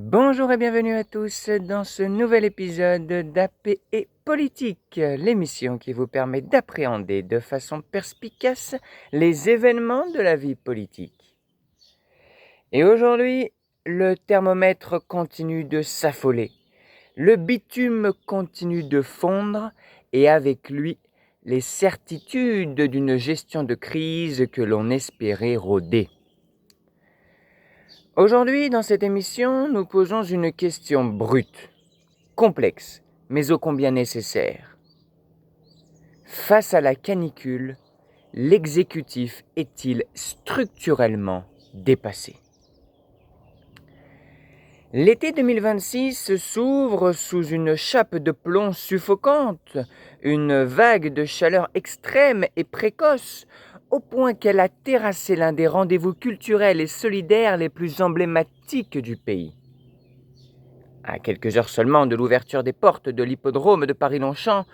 Bonjour et bienvenue à tous dans ce nouvel épisode d'AP et Politique, l'émission qui vous permet d'appréhender de façon perspicace les événements de la vie politique. Et aujourd'hui, le thermomètre continue de s'affoler, le bitume continue de fondre et avec lui les certitudes d'une gestion de crise que l'on espérait rôder. Aujourd'hui, dans cette émission, nous posons une question brute, complexe, mais ô combien nécessaire. Face à la canicule, l'exécutif est-il structurellement dépassé? L'été 2026 s'ouvre sous une chape de plomb suffocante, une vague de chaleur extrême et précoce, au point qu'elle a terrassé l'un des rendez-vous culturels et solidaires les plus emblématiques du pays. À quelques heures seulement de l'ouverture des portes de l'hippodrome de Paris-Longchamp,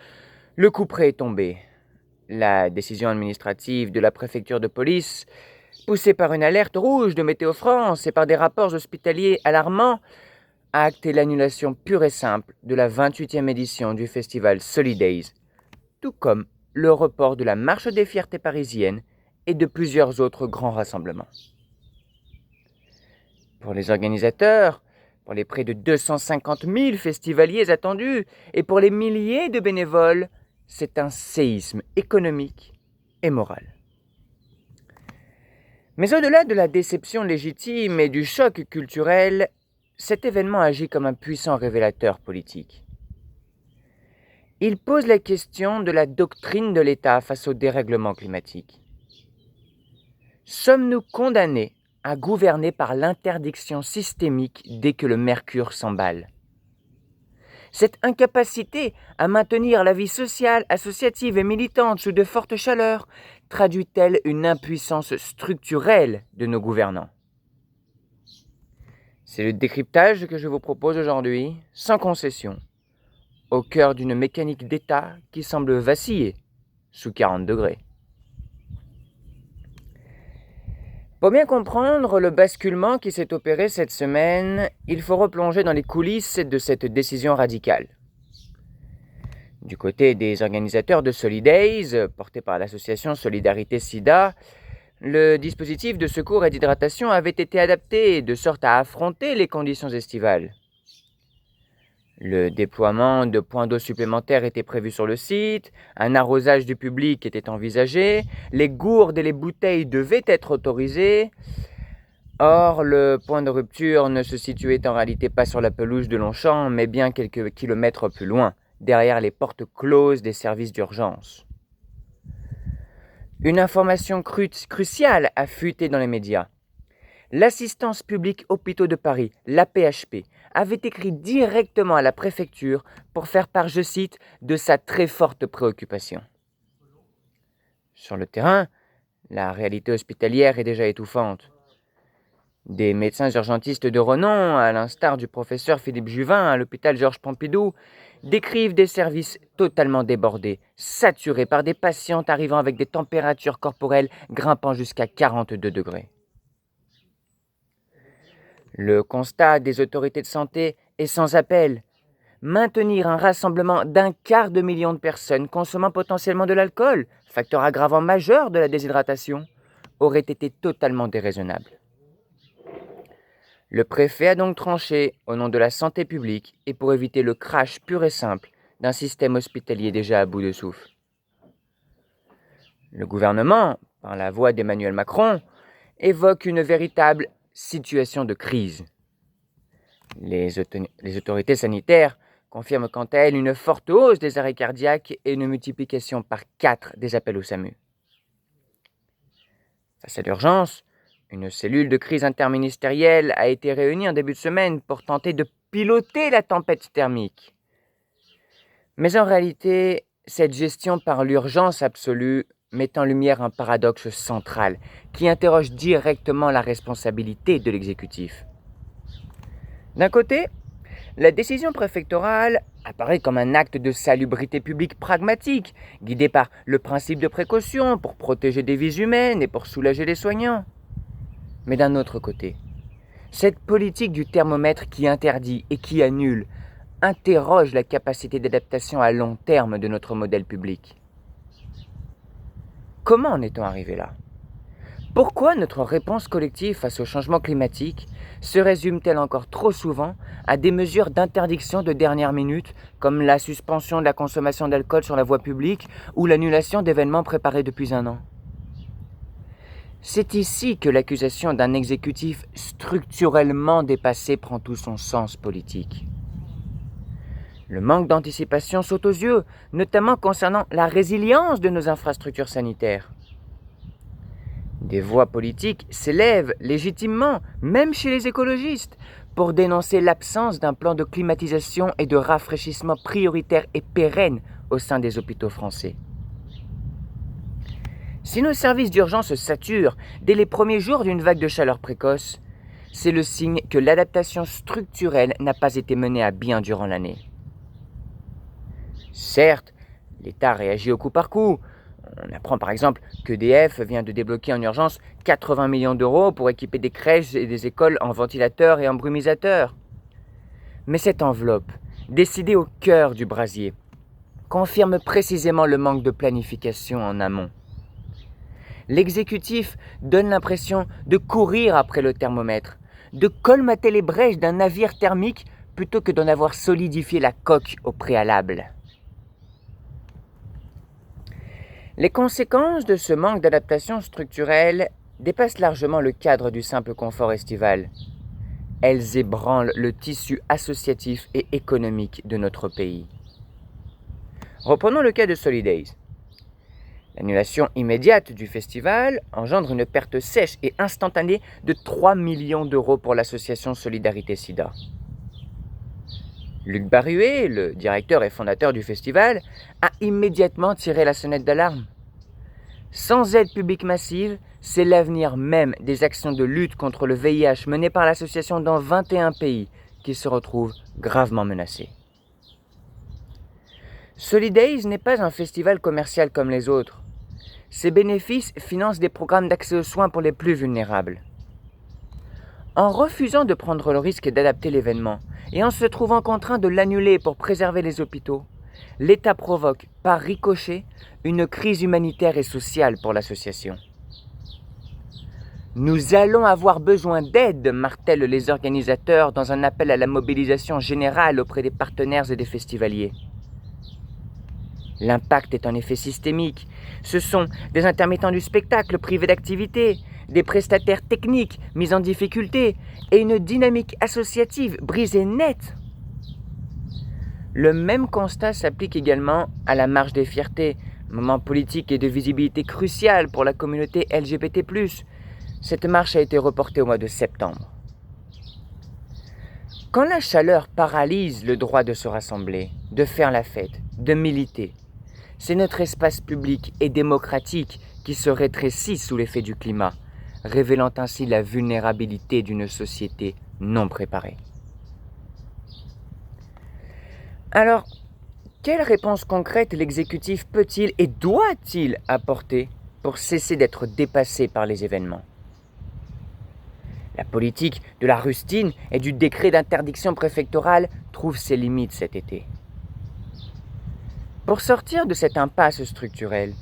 le couperet est tombé. La décision administrative de la préfecture de police, poussée par une alerte rouge de Météo France et par des rapports hospitaliers alarmants, a acté l'annulation pure et simple de la 28e édition du festival Solidays, tout comme le report de la Marche des Fiertés parisiennes et de plusieurs autres grands rassemblements. Pour les organisateurs, pour les près de 250 000 festivaliers attendus et pour les milliers de bénévoles, c'est un séisme économique et moral. Mais au-delà de la déception légitime et du choc culturel, cet événement agit comme un puissant révélateur politique. Il pose la question de la doctrine de l'État face au dérèglement climatique. Sommes-nous condamnés à gouverner par l'interdiction systémique dès que le mercure s'emballe? Cette incapacité à maintenir la vie sociale, associative et militante sous de fortes chaleurs traduit-elle une impuissance structurelle de nos gouvernants? C'est le décryptage que je vous propose aujourd'hui, sans concession, au cœur d'une mécanique d'État qui semble vaciller sous 40 degrés. Pour bien comprendre le basculement qui s'est opéré cette semaine, il faut replonger dans les coulisses de cette décision radicale. Du côté des organisateurs de Solidays, porté par l'association Solidarité SIDA, le dispositif de secours et d'hydratation avait été adapté de sorte à affronter les conditions estivales. Le déploiement de points d'eau supplémentaires était prévu sur le site, un arrosage du public était envisagé, les gourdes et les bouteilles devaient être autorisées. Or, le point de rupture ne se situait en réalité pas sur la pelouse de Longchamp, mais bien quelques kilomètres plus loin, derrière les portes closes des services d'urgence. Une information cruciale a fuité dans les médias. L'Assistance publique Hôpitaux de Paris, l'AP-HP, avait écrit directement à la préfecture pour faire part, je cite, de sa très forte préoccupation. Sur le terrain, la réalité hospitalière est déjà étouffante. Des médecins urgentistes de renom, à l'instar du professeur Philippe Juvin à l'hôpital Georges Pompidou, décrivent des services totalement débordés, saturés par des patientes arrivant avec des températures corporelles grimpant jusqu'à 42 degrés. Le constat des autorités de santé est sans appel. Maintenir un rassemblement d'1/4 de million de personnes consommant potentiellement de l'alcool, facteur aggravant majeur de la déshydratation, aurait été totalement déraisonnable. Le préfet a donc tranché au nom de la santé publique et pour éviter le crash pur et simple d'un système hospitalier déjà à bout de souffle. Le gouvernement, par la voix d'Emmanuel Macron, évoque une véritable situation de crise. Les autorités sanitaires confirment quant à elles une forte hausse des arrêts cardiaques et une multiplication par 4 des appels au SAMU. Face à l'urgence, une cellule de crise interministérielle a été réunie en début de semaine pour tenter de piloter la tempête thermique. Mais en réalité, cette gestion par l'urgence absolue met en lumière un paradoxe central qui interroge directement la responsabilité de l'exécutif. D'un côté, la décision préfectorale apparaît comme un acte de salubrité publique pragmatique, guidé par le principe de précaution pour protéger des vies humaines et pour soulager les soignants. Mais d'un autre côté, Cette politique du thermomètre qui interdit et qui annule interroge la capacité d'adaptation à long terme de notre modèle public. Comment en est-on arrivé là? Pourquoi notre réponse collective face au changement climatique se résume-t-elle encore trop souvent à des mesures d'interdiction de dernière minute, comme la suspension de la consommation d'alcool sur la voie publique ou l'annulation d'événements préparés depuis un an? C'est ici que l'accusation d'un exécutif structurellement dépassé prend tout son sens politique. Le manque d'anticipation saute aux yeux, notamment concernant la résilience de nos infrastructures sanitaires. Des voix politiques s'élèvent légitimement, même chez les écologistes, pour dénoncer l'absence d'un plan de climatisation et de rafraîchissement prioritaire et pérenne au sein des hôpitaux français. Si nos services d'urgence se saturent dès les premiers jours d'une vague de chaleur précoce, c'est le signe que l'adaptation structurelle n'a pas été menée à bien durant l'année. Certes, l'État réagit au coup par coup. On apprend par exemple qu'EDF vient de débloquer en urgence 80 millions d'euros pour équiper des crèches et des écoles en ventilateurs et en brumisateurs. Mais cette enveloppe, décidée au cœur du brasier, confirme précisément le manque de planification en amont. L'exécutif donne l'impression de courir après le thermomètre, de colmater les brèches d'un navire thermique plutôt que d'en avoir solidifié la coque au préalable. Les conséquences de ce manque d'adaptation structurelle dépassent largement le cadre du simple confort estival. Elles ébranlent le tissu associatif et économique de notre pays. Reprenons le cas de Solidays. L'annulation immédiate du festival engendre une perte sèche et instantanée de 3 millions d'euros pour l'association Solidarité Sida. Luc Barruet, le directeur et fondateur du festival, a immédiatement tiré la sonnette d'alarme. Sans aide publique massive, c'est l'avenir même des actions de lutte contre le VIH menées par l'association dans 21 pays qui se retrouve gravement menacé. Solidays n'est pas un festival commercial comme les autres. Ses bénéfices financent des programmes d'accès aux soins pour les plus vulnérables. En refusant de prendre le risque d'adapter l'événement et en se trouvant contraint de l'annuler pour préserver les hôpitaux, l'État provoque, par ricochet, une crise humanitaire et sociale pour l'association. Nous allons avoir besoin d'aide, martèlent les organisateurs dans un appel à la mobilisation générale auprès des partenaires et des festivaliers. L'impact est en effet systémique. Ce sont des intermittents du spectacle privés d'activité, des prestataires techniques mis en difficulté et une dynamique associative brisée net. Le même constat s'applique également à la marche des fiertés, moment politique et de visibilité crucial pour la communauté LGBT+. Cette marche a été reportée au mois de septembre. Quand la chaleur paralyse le droit de se rassembler, de faire la fête, de militer, c'est notre espace public et démocratique qui se rétrécit sous l'effet du climat, révélant ainsi la vulnérabilité d'une société non préparée. Alors, quelle réponse concrète l'exécutif peut-il et doit-il apporter pour cesser d'être dépassé par les événements? La politique de la rustine et du décret d'interdiction préfectorale trouve ses limites cet été. Pour sortir de cette impasse structurelle,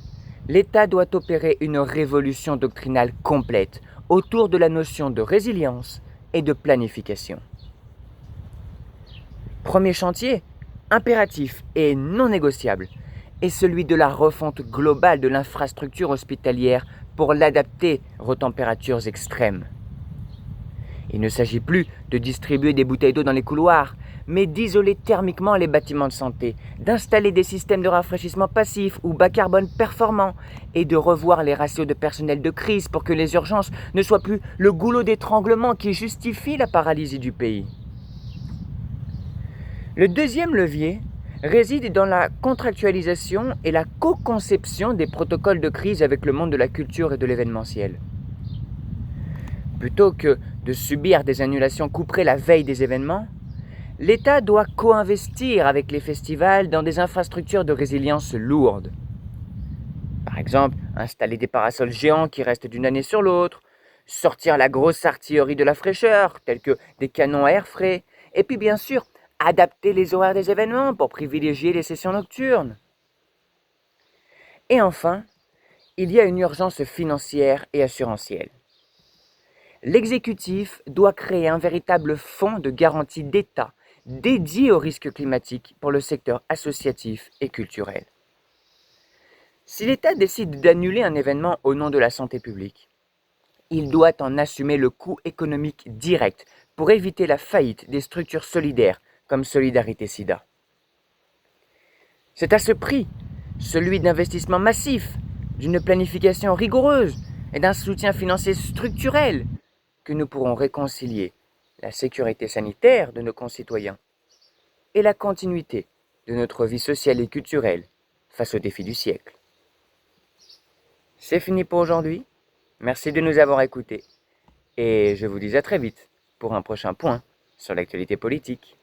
l'État doit opérer une révolution doctrinale complète autour de la notion de résilience et de planification. Premier chantier, impératif et non négociable, est celui de la refonte globale de l'infrastructure hospitalière pour l'adapter aux températures extrêmes. Il ne s'agit plus de distribuer des bouteilles d'eau dans les couloirs, mais d'isoler thermiquement les bâtiments de santé, d'installer des systèmes de rafraîchissement passifs ou bas carbone performants et de revoir les ratios de personnel de crise pour que les urgences ne soient plus le goulot d'étranglement qui justifie la paralysie du pays. Le deuxième levier réside dans la contractualisation et la co-conception des protocoles de crise avec le monde de la culture et de l'événementiel. Plutôt que de subir des annulations couperées la veille des événements, l'État doit co-investir avec les festivals dans des infrastructures de résilience lourdes. Par exemple, installer des parasols géants qui restent d'une année sur l'autre, sortir la grosse artillerie de la fraîcheur, tels que des canons à air frais, et puis bien sûr, adapter les horaires des événements pour privilégier les sessions nocturnes. Et enfin, il y a une urgence financière et assurantielle. L'exécutif doit créer un véritable fonds de garantie d'État dédié aux risques climatiques pour le secteur associatif et culturel. Si l'État décide d'annuler un événement au nom de la santé publique, il doit en assumer le coût économique direct pour éviter la faillite des structures solidaires comme Solidarité Sida. C'est à ce prix, celui d'investissements massifs, d'une planification rigoureuse et d'un soutien financier structurel, que nous pourrons réconcilier la sécurité sanitaire de nos concitoyens et la continuité de notre vie sociale et culturelle face aux défis du siècle. C'est fini pour aujourd'hui. Merci de nous avoir écoutés et je vous dis à très vite pour un prochain point sur l'actualité politique.